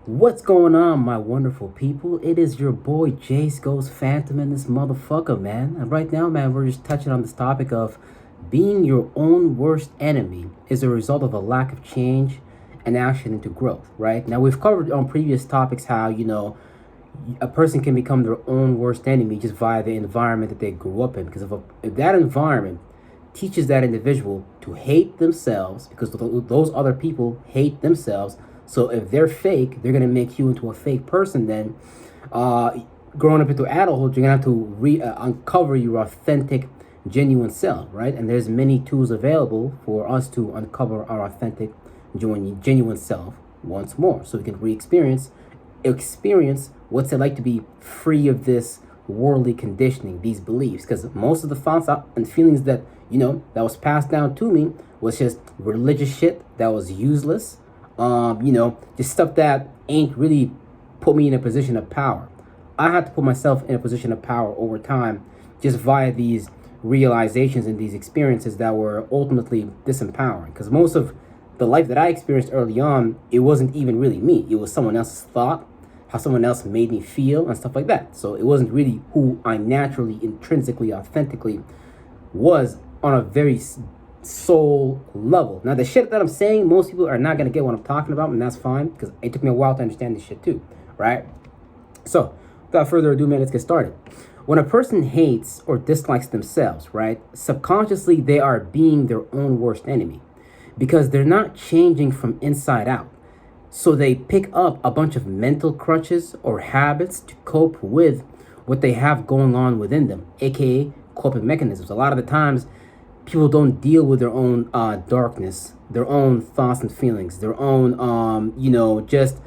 What's going on, my wonderful people? It is your boy Jace Goes Phantom in this motherfucker, man. And right now, man, we're just touching on this topic of being your own worst enemy is a result of a lack of change and action into growth, right? Now, we've covered on previous topics how, a person can become their own worst enemy just via the environment that they grew up in. Because if that environment teaches that individual to hate themselves, because those other people hate themselves, so if they're fake, they're gonna make you into a fake person. Then, growing up into adulthood, you're gonna have to uncover your authentic, genuine self, right? And there's many tools available for us to uncover our authentic, genuine self once more, so we can experience what's it like to be free of this worldly conditioning, these beliefs. Because most of the thoughts and feelings that that was passed down to me was just religious shit that was useless, just stuff that ain't really put me in a position of power. I had to put myself in a position of power over time just via these realizations and these experiences that were ultimately disempowering. Because most of the life that I experienced early on, it wasn't even really me. It was someone else's thought, how someone else made me feel, and stuff like that. So it wasn't really who I naturally, intrinsically, authentically was on a very soul level. Now, the shit that I'm saying, most people are not going to get what I'm talking about, and that's fine, because it took me a while to understand this shit too, right? So, without further ado, man, let's get started. When a person hates or dislikes themselves, right, subconsciously they are being their own worst enemy because they're not changing from inside out. So they pick up a bunch of mental crutches or habits to cope with what they have going on within them, aka coping mechanisms. A lot of the times, people don't deal with their own darkness, their own thoughts and feelings, their own, just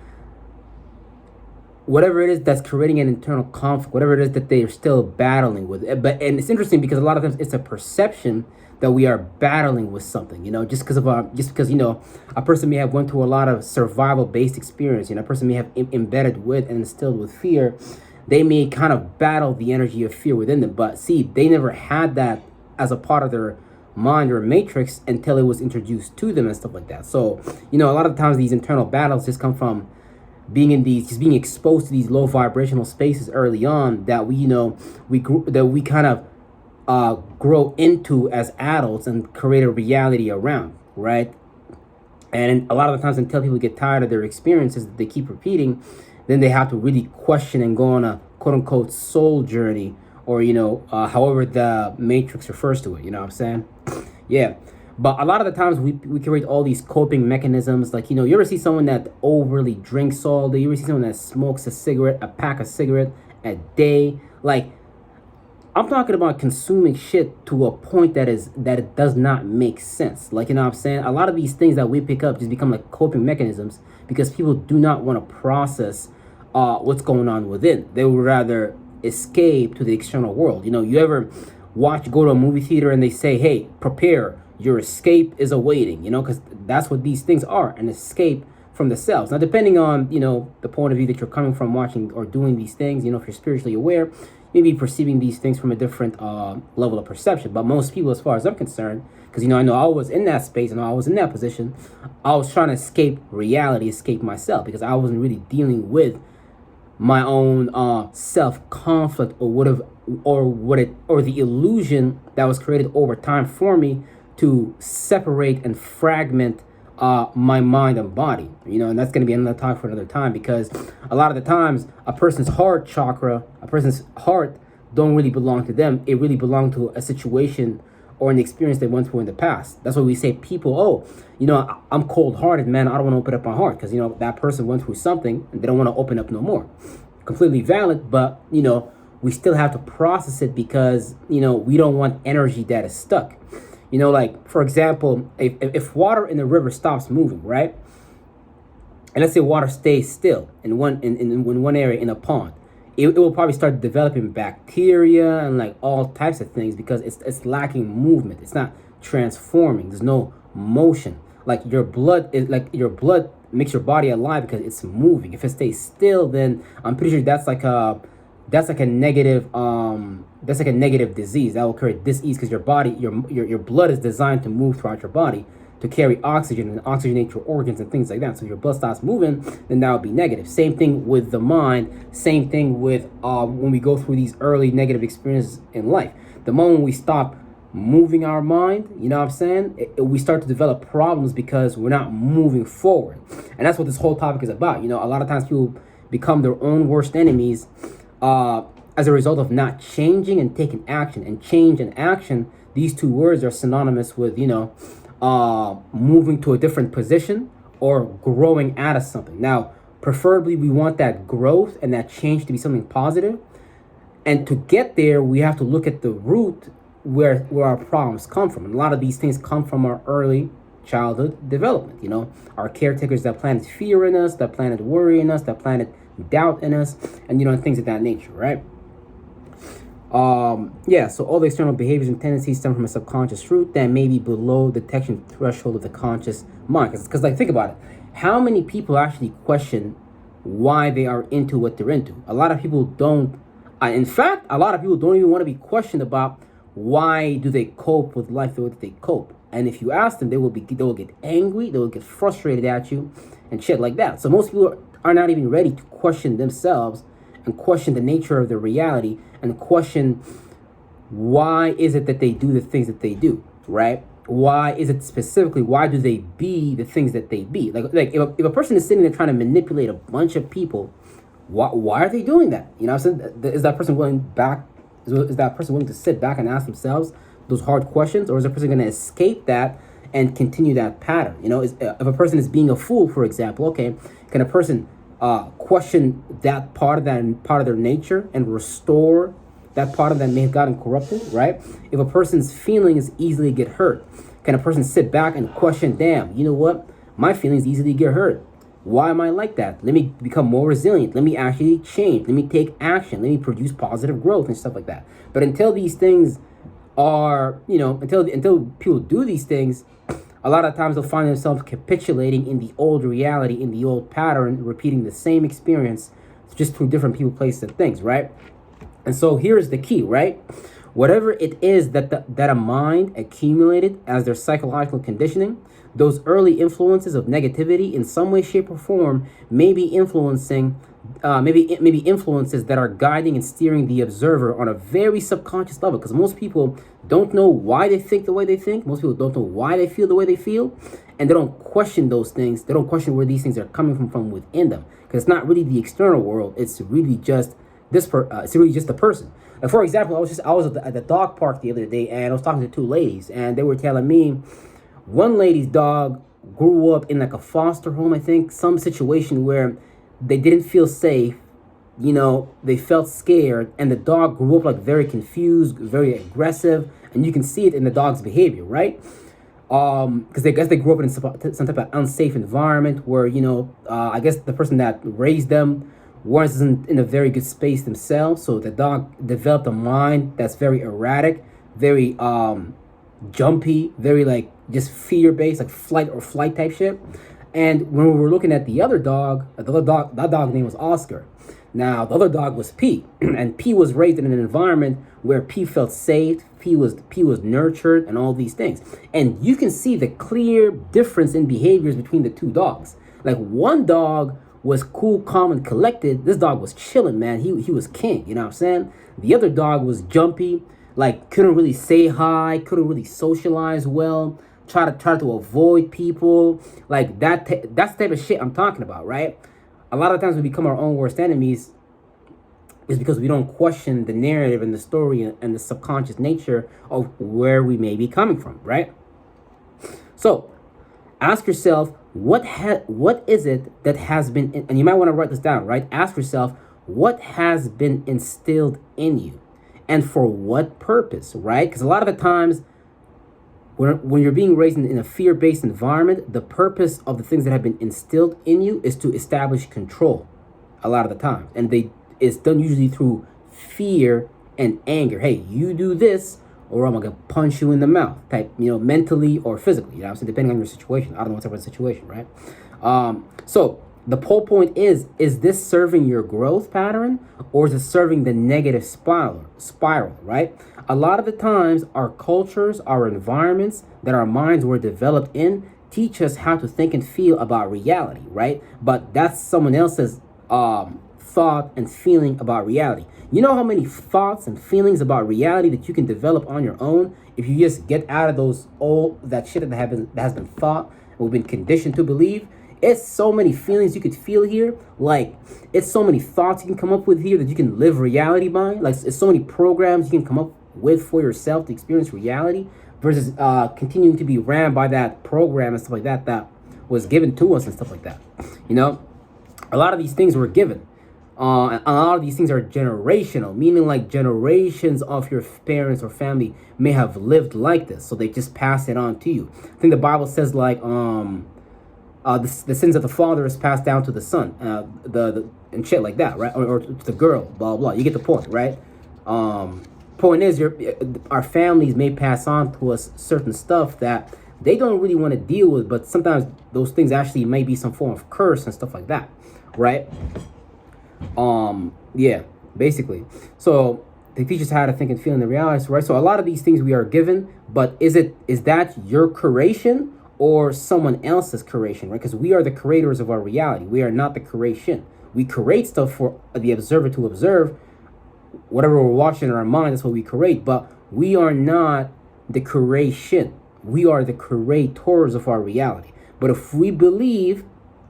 whatever it is that's creating an internal conflict, whatever it is that they're still battling with. And it's interesting because a lot of times it's a perception that we are battling with something, just because a person may have went through a lot of survival based experience, a person may have embedded with and instilled with fear. They may kind of battle the energy of fear within them, but see, they never had that as a part of their mind or matrix until it was introduced to them and stuff like that. So, a lot of times these internal battles just come from being exposed to these low vibrational spaces early on that we kind of grow into as adults and create a reality around, right? And a lot of the times, until people get tired of their experiences that they keep repeating, then they have to really question and go on a quote unquote soul journey, or however the matrix refers to it. You know what I'm saying? Yeah. But a lot of the times we create all these coping mechanisms. Like, you ever see someone that overly drinks all day? You ever see someone that smokes a pack of cigarette a day? Like, I'm talking about consuming shit to a point that it does not make sense. Like, you know what I'm saying? A lot of these things that we pick up just become like coping mechanisms because people do not want to process what's going on within. They would rather escape to the external world. You ever go to a movie theater and they say, hey, prepare, your escape is awaiting, because that's what these things are, an escape from the selves. Now, depending on, the point of view that you're coming from watching or doing these things, if you're spiritually aware, you may be perceiving these things from a different level of perception. But most people, as far as I'm concerned, because, I know I was in that space and I was in that position, I was trying to escape reality, escape myself, because I wasn't really dealing with my own self conflict or the illusion that was created over time for me to separate and fragment my mind and body. And that's going to be another talk for another time, because a lot of the times a person's heart chakra, a person's heart don't really belong to them. It really belonged to a situation or an experience they went through in the past. That's why we say people, I'm cold-hearted, man. I don't want to open up my heart because, that person went through something and they don't want to open up no more. Completely valid, but, we still have to process it because, we don't want energy that is stuck. Like, for example, if water in the river stops moving, right? And let's say water stays still in one area in a pond, it will probably start developing bacteria and like all types of things because it's lacking movement. It's not transforming. There's no motion. Like your blood makes your body alive because it's moving. If it stays still, then I'm pretty sure that's like a negative disease that will create disease because your blood is designed to move throughout your body. to carry oxygen and oxygenate your organs and things like that. So if your blood stops moving, then that would be negative. Same thing with the mind. Same thing with when we go through these early negative experiences in life. The moment we stop moving our mind, you know what I'm saying, we start to develop problems because we're not moving forward. And that's what this whole topic is about. You know, a lot of times people become their own worst enemies as a result of not changing and taking action. And change and action, these two words are synonymous with, you know, moving to a different position or growing out of something. Now, preferably we want that growth and that change to be something positive. And to get there, we have to look at the root where our problems come from. And a lot of these things come from our early childhood development. You know, our caretakers that planted fear in us, that planted worry in us, that planted doubt in us, and, you know, things of that nature, right? Yeah, so all the external behaviors and tendencies stem from a subconscious root that may be below detection threshold of the conscious mind. Because like, think about it. How many people actually question why they are into what they're into? A lot of people don't. In fact, a lot of people don't even want to be questioned about why do they cope with life the way that they cope. And if you ask them, they will get angry, they will get frustrated at you, and shit like that. So most people are not even ready to question themselves and question the nature of their reality and question why is it that they do the things that they do, right? Why is it specifically, why do they be the things that they be? Like if a person is sitting there trying to manipulate a bunch of people, why are they doing that? You know what I'm saying? Is that person willing to sit back and ask themselves those hard questions, or is a person going to escape that and continue that pattern? You know, if a person is being a fool, for example, okay, can a person question that part of their nature and restore that part of that may have gotten corrupted, right? If a person's feelings easily get hurt, can a person sit back and question, damn, you know what? My feelings easily get hurt. Why am I like that? Let me become more resilient. Let me actually change. Let me take action. Let me produce positive growth and stuff like that. But until these things are, you know, until people do these things, a lot of times they'll find themselves capitulating in the old reality, in the old pattern, repeating the same experience, just through different people, places, and things, right? And so here's the key, right? Whatever it is that a mind accumulated as their psychological conditioning, those early influences of negativity in some way, shape, or form may be influencing, maybe influences that are guiding and steering the observer on a very subconscious level. Because most people don't know why they think the way they think. Most people don't know why they feel the way they feel, and they don't question those things. They don't question where these things are coming from within them. Because it's not really the external world. It's really just it's really just the person. Like, for example, I was at the dog park the other day, and I was talking to two ladies, and they were telling me one lady's dog grew up in like a foster home, I think, some situation where they didn't feel safe, you know, they felt scared, and the dog grew up like very confused, very aggressive, and you can see it in the dog's behavior, right? Because I guess they grew up in some type of unsafe environment where, you know, I guess the person that raised them wasn't in a very good space themselves, so the dog developed a mind that's very erratic, very jumpy, very like just fear-based, like flight type shit. And when we were looking at the other dog, that dog's name was Oscar. Now, the other dog was P, and P was raised in an environment where P felt safe, P was nurtured, and all these things. And you can see the clear difference in behaviors between the two dogs. Like, one dog was cool, calm, and collected. This dog was chilling, man. He was king, you know what I'm saying? The other dog was jumpy, like couldn't really say hi, couldn't really socialize well, try to avoid people, like that's the type of shit I'm talking about, right? A lot of times we become our own worst enemies is because we don't question the narrative and the story and the subconscious nature of where we may be coming from, right? So ask yourself, what is it that has been, and you might want to write this down, right? Ask yourself, what has been instilled in you, and for what purpose, right? Because a lot of the times, when you're being raised in a fear-based environment, the purpose of the things that have been instilled in you is to establish control. A lot of the time, and it's done usually through fear and anger. Hey, you do this, or I'm gonna punch you in the mouth, type, you know, mentally or physically, you know what I'm saying, depending on your situation. I don't know what's everyone's situation, right? So The whole point is this serving your growth pattern, or is it serving the negative spiral, right? A lot of the times our cultures, our environments that our minds were developed in teach us how to think and feel about reality, right? But that's someone else's thought and feeling about reality. You know how many thoughts and feelings about reality that you can develop on your own if you just get out of those old that shit that has been thought and we've been conditioned to believe. It's so many feelings you could feel here. Like, it's so many thoughts you can come up with here that you can live reality by. Like, it's so many programs you can come up with for yourself to experience reality versus continuing to be ran by that program and stuff like that that was given to us and stuff like that. You know, a lot of these things were given. A lot of these things are generational, meaning like generations of your parents or family may have lived like this, so they just pass it on to you. I think the Bible says like the sins of the father is passed down to the son, the and shit like that, right? Or to the girl, blah blah. You get the point, right? Point is, our families may pass on to us certain stuff that they don't really want to deal with, but sometimes those things actually may be some form of curse and stuff like that, right? Yeah, basically. So they teach us how to think and feel in the reality, right? So a lot of these things we are given, but is that your creation or someone else's creation, right? Because we are the creators of our reality. We are not the creation. We create stuff for the observer to observe. Whatever we're watching in our mind, that's what we create. But we are not the creation. We are the creators of our reality. But if we believe,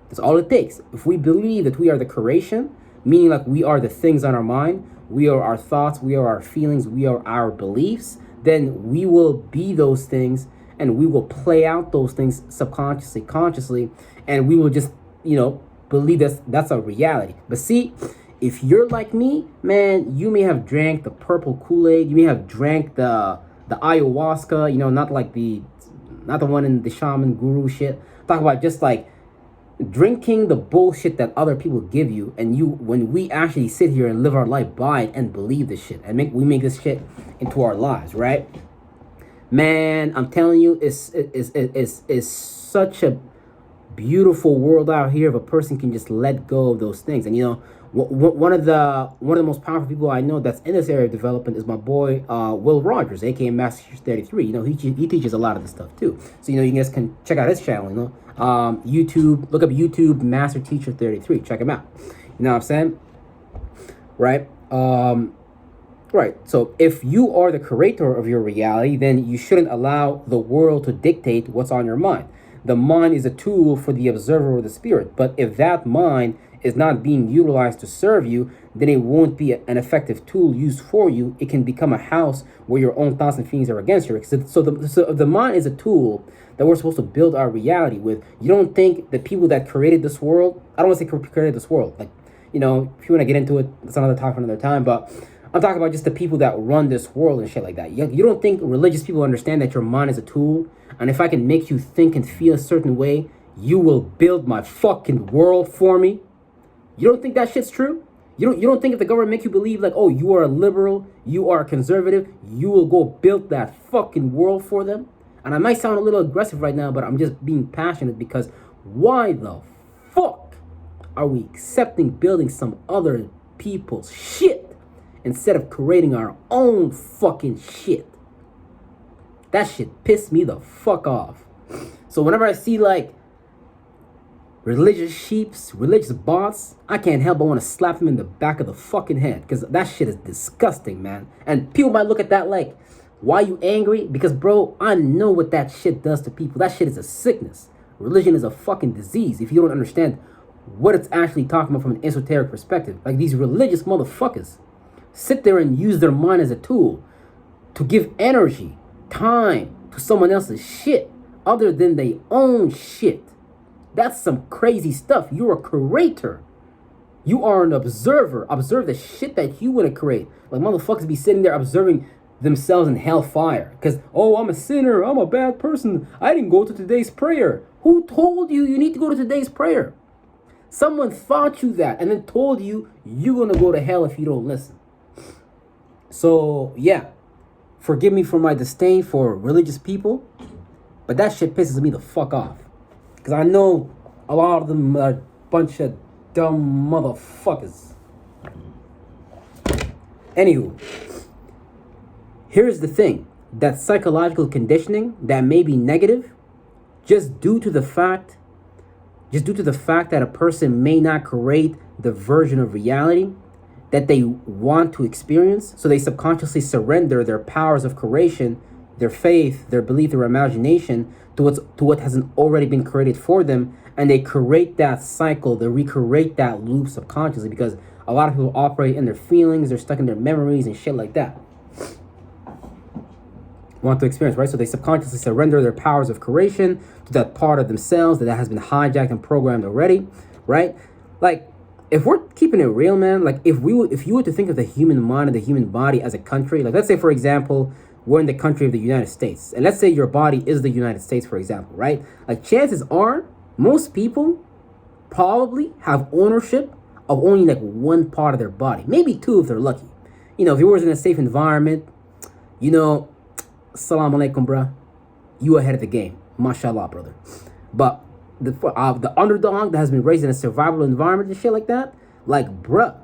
that's all it takes. If we believe that we are the creation, meaning like we are the things on our mind, we are our thoughts, we are our feelings, we are our beliefs, then we will be those things and we will play out those things subconsciously, consciously, and we will just, believe that's a reality. But see, if you're like me, man, you may have drank the purple Kool-Aid, you may have drank the ayahuasca, not the one in the shaman guru shit. Talk about just like drinking the bullshit that other people give you, and when we actually sit here and live our life by it and believe this shit and we make this shit into our lives, right? Man, I'm telling you, it's such a beautiful world out here if a person can just let go of those things. And one of the most powerful people I know that's in this area of development is my boy Will Rogers, aka Master Teacher 33. He teaches a lot of this stuff too. So you guys can check out his channel. YouTube, look up YouTube Master Teacher 33. Check him out. You know what I'm saying? Right? Right. So if you are the creator of your reality, then you shouldn't allow the world to dictate what's on your mind. The mind is a tool for the observer or the spirit. But if that mind is not being utilized to serve you, then it won't be an effective tool used for you. It can become a house where your own thoughts and feelings are against you. So the mind is a tool that we're supposed to build our reality with. You don't think the people that created this world, I don't want to say created this world, like, if you want to get into it, that's another talk for another time, but I'm talking about just the people that run this world and shit like that. You don't think religious people understand that your mind is a tool, and if I can make you think and feel a certain way, you will build my fucking world for me? You don't think that shit's true? You don't think if the government make you believe like, oh, you are a liberal, you are a conservative, you will go build that fucking world for them? And I might sound a little aggressive right now, but I'm just being passionate because why the fuck are we accepting building some other people's shit instead of creating our own fucking shit? That shit pissed me the fuck off. So whenever I see like religious sheeps, religious bots, I can't help but want to slap them in the back of the fucking head because that shit is disgusting, man. And people might look at that like, why you angry? Because, bro, I know what that shit does to people. That shit is a sickness. Religion is a fucking disease if you don't understand what it's actually talking about from an esoteric perspective. Like, these religious motherfuckers sit there and use their mind as a tool to give energy, time to someone else's shit other than their own shit. That's some crazy stuff. You're a creator. You are an observer. Observe the shit that you want to create. Like, motherfuckers be sitting there observing themselves in hellfire because, oh, I'm a sinner, I'm a bad person, I didn't go to today's prayer. Who told you need to go to today's prayer? Someone taught you that and then told you you're gonna go to hell if you don't listen. So yeah, forgive me for my disdain for religious people, but that shit pisses me the fuck off because I know a lot of them are Bunch of dumb motherfuckers. Anywho, here's the thing. That psychological conditioning that may be negative just due to the fact that a person may not create the version of reality that they want to experience. So they subconsciously surrender their powers of creation, their faith, their belief, their imagination to what hasn't already been created for them, and they create that cycle, they recreate that loop subconsciously, because a lot of people operate in their feelings, they're stuck in their memories and shit like that. Want to experience, right? So they subconsciously surrender their powers of creation to that part of themselves that has been hijacked and programmed already, right? Like, if we're keeping it real, man, like if you were to think of the human mind and the human body as a country, like let's say, for example, we're in the country of the United States, and let's say your body is the United States, for example, right? Like, chances are most people probably have ownership of only like one part of their body, maybe two if they're lucky. You know, if you were in a safe environment, you know, Assalamu alaikum, bruh. You ahead of the game. Mashallah, brother. But the underdog that has been raised in a survival environment and shit like that, like, bruh,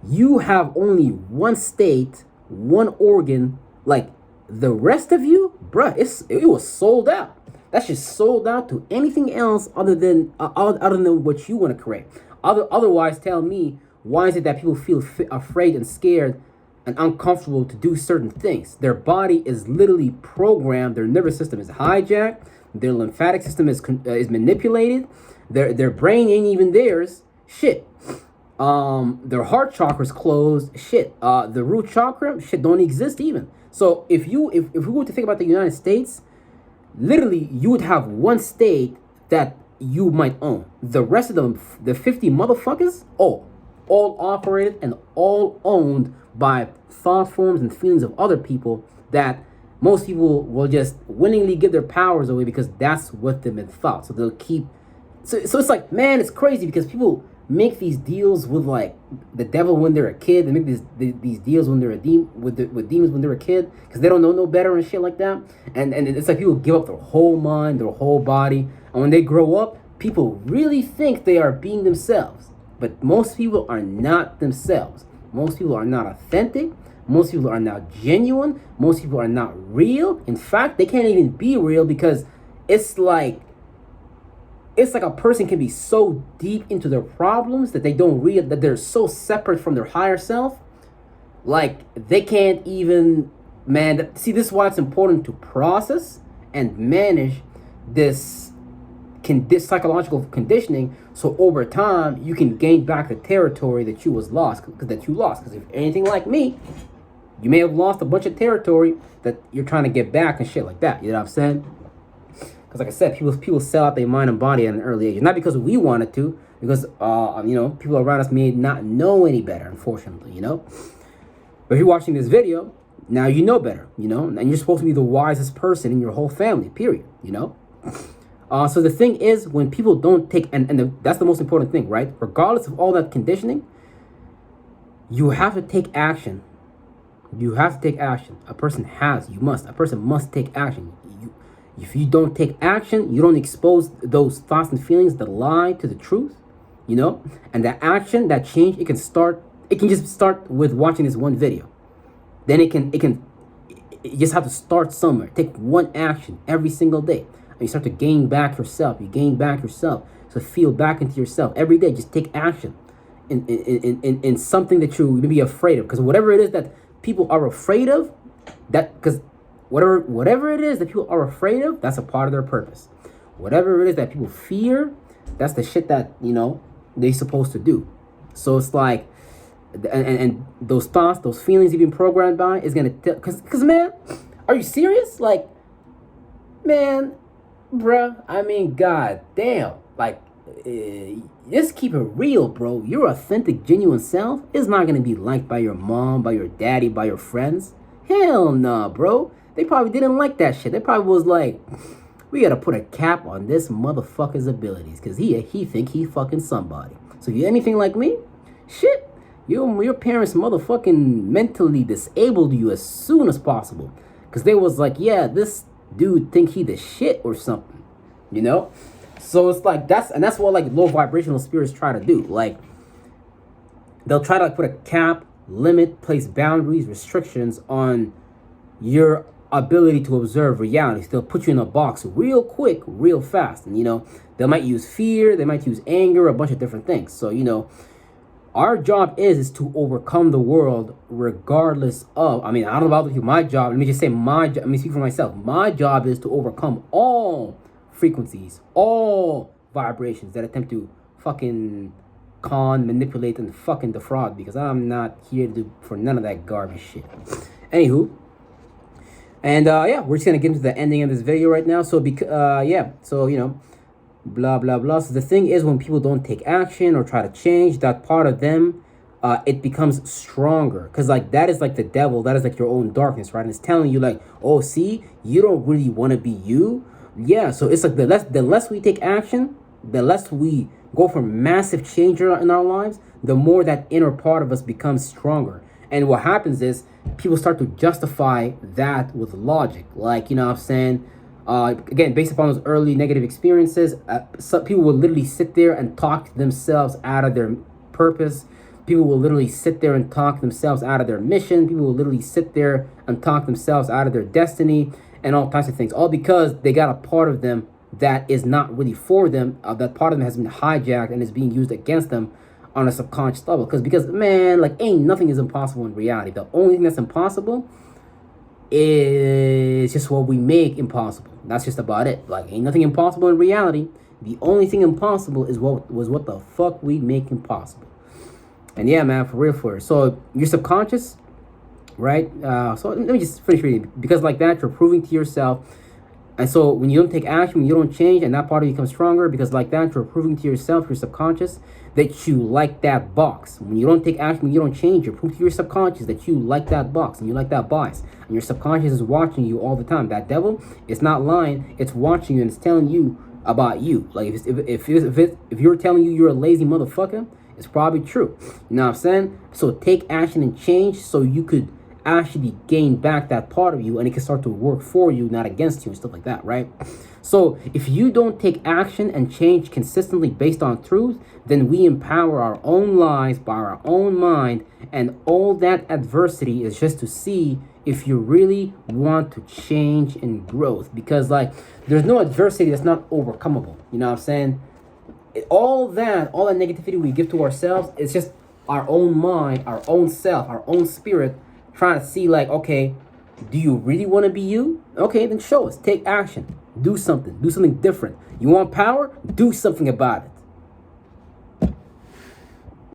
you have only one state, one organ. Like, the rest of you, bruh, it was sold out. That's just sold out to anything else other than what you want to create. Otherwise, tell me, why is it that people feel afraid and scared and uncomfortable to do certain things? Their body is literally programmed. Their nervous system is hijacked. Their lymphatic system is manipulated. Their brain ain't even theirs. Shit. Their heart chakra's closed. Shit. The root chakra, shit, don't exist even. So if we were to think about the United States, literally you would have one state that you might own. The rest of them, the 50 motherfuckers, all operated and all owned by thought forms and feelings of other people that most people will just willingly give their powers away because that's what they've been thought. So they'll keep. So it's like, man, it's crazy because people make these deals with like the devil when they're a kid. They make these deals when they're with demons when they're a kid because they don't know no better and shit like that. And it's like people give up their whole mind, their whole body, and when they grow up, people really think they are being themselves. But most people are not themselves. Most people are not authentic. Most people are not genuine. Most people are not real. In fact, they can't even be real because it's like a person can be so deep into their problems that they don't realize that they're so separate from their higher self. Like, they can't even, man, see, this is why it's important to process and manage this psychological conditioning, so over time you can gain back the territory that you lost. Because if anything like me, you may have lost a bunch of territory that you're trying to get back and shit like that. You know what I'm saying? Because like I said, people sell out their mind and body at an early age. Not because we wanted to, because people around us may not know any better, unfortunately, you know. But if you're watching this video, now you know better, you know, and you're supposed to be the wisest person in your whole family, period, you know. So the thing is, when people don't take, that's the most important thing, right? Regardless of all that conditioning, you have to take action. You have to take action. A person must take action. If you don't take action, you don't expose those thoughts and feelings that lie to the truth, you know? And that action, that change, it can just start with watching this one video. Then you just have to start somewhere. Take one action every single day. And you start to gain back yourself. You gain back yourself. So feel back into yourself every day. Just take action in something that you may be afraid of. Because whatever it is that people are afraid of, whatever it is that people are afraid of, that's a part of their purpose. Whatever it is that people fear, that's the shit that, you know, they're supposed to do. So it's like, and those thoughts, those feelings you've been programmed by is gonna because man, are you serious? Like, man, bruh, I mean, god damn, like, just keep it real, bro. Your authentic, genuine self is not gonna be liked by your mom, by your daddy, by your friends. Hell nah, bro. They probably didn't like that shit. They probably was like, we gotta put a cap on this motherfucker's abilities because he think he fucking somebody. So if you're anything like me, shit, your parents motherfucking mentally disabled you as soon as possible because they was like, yeah, this dude think he the shit or something, you know. So it's like that's what like low vibrational spirits try to do. Like they'll try to like put a cap, limit, place boundaries, restrictions on your ability to observe reality. So they'll put you in a box real quick, real fast. And they might use fear, they might use anger, a bunch of different things. So, our job is to overcome the world regardless of, I mean, I don't know about you, my job, let me just say let me speak for myself. My job is to overcome all frequencies, all vibrations that attempt to fucking manipulate, and fucking defraud, because I'm not here to do for none of that garbage shit. Anywho, and yeah, we're just gonna get into the ending of this video right now. So blah blah blah. So the thing is, when people don't take action or try to change that part of them, it becomes stronger, because like that is like the devil, that is like your own darkness, right? And it's telling you like, oh, see, you don't really want to be you. Yeah, so it's like the less we take action, the less we go for massive change in our lives, the more that inner part of us becomes stronger. And what happens is people start to justify that with logic. Like, what I'm saying? Again, based upon those early negative experiences, some people will literally sit there and talk themselves out of their purpose. People will literally sit there and talk themselves out of their mission. People will literally sit there and talk themselves out of their destiny and all types of things. All because they got a part of them that is not really for them. That part of them has been hijacked and is being used against them on a subconscious level. Because man, like, ain't nothing is impossible in reality. The only thing that's impossible is just what we make impossible. That's just about it. Like, ain't nothing impossible in reality. The only thing impossible is what the fuck we make impossible. And yeah, man, for real. So your subconscious, right? So let me just finish reading. Because like that, you're proving to yourself. And so when you don't take action, when you don't change, and that part of you becomes stronger, because like that, you're proving to yourself, your subconscious, that you like that box. When you don't take action, when you don't change, you're proving to your subconscious that you like that box and you like that bias. And your subconscious is watching you all the time. That devil, it's not lying. It's watching you and it's telling you about you. Like if you're telling you you're a lazy motherfucker, it's probably true. You know what I'm saying? So take action and change so you could actually gain back that part of you, and it can start to work for you, not against you, and stuff like that, right? So if you don't take action and change consistently based on truth, then we empower our own lives by our own mind, and all that adversity is just to see if you really want to change and growth. Because like, there's no adversity that's not overcomable. You know what I'm saying? All that negativity we give to ourselves, it's just our own mind, our own self, our own spirit trying to see like, okay, do you really want to be you? Okay, then show us. Take action. Do something different. You want power? Do something about it.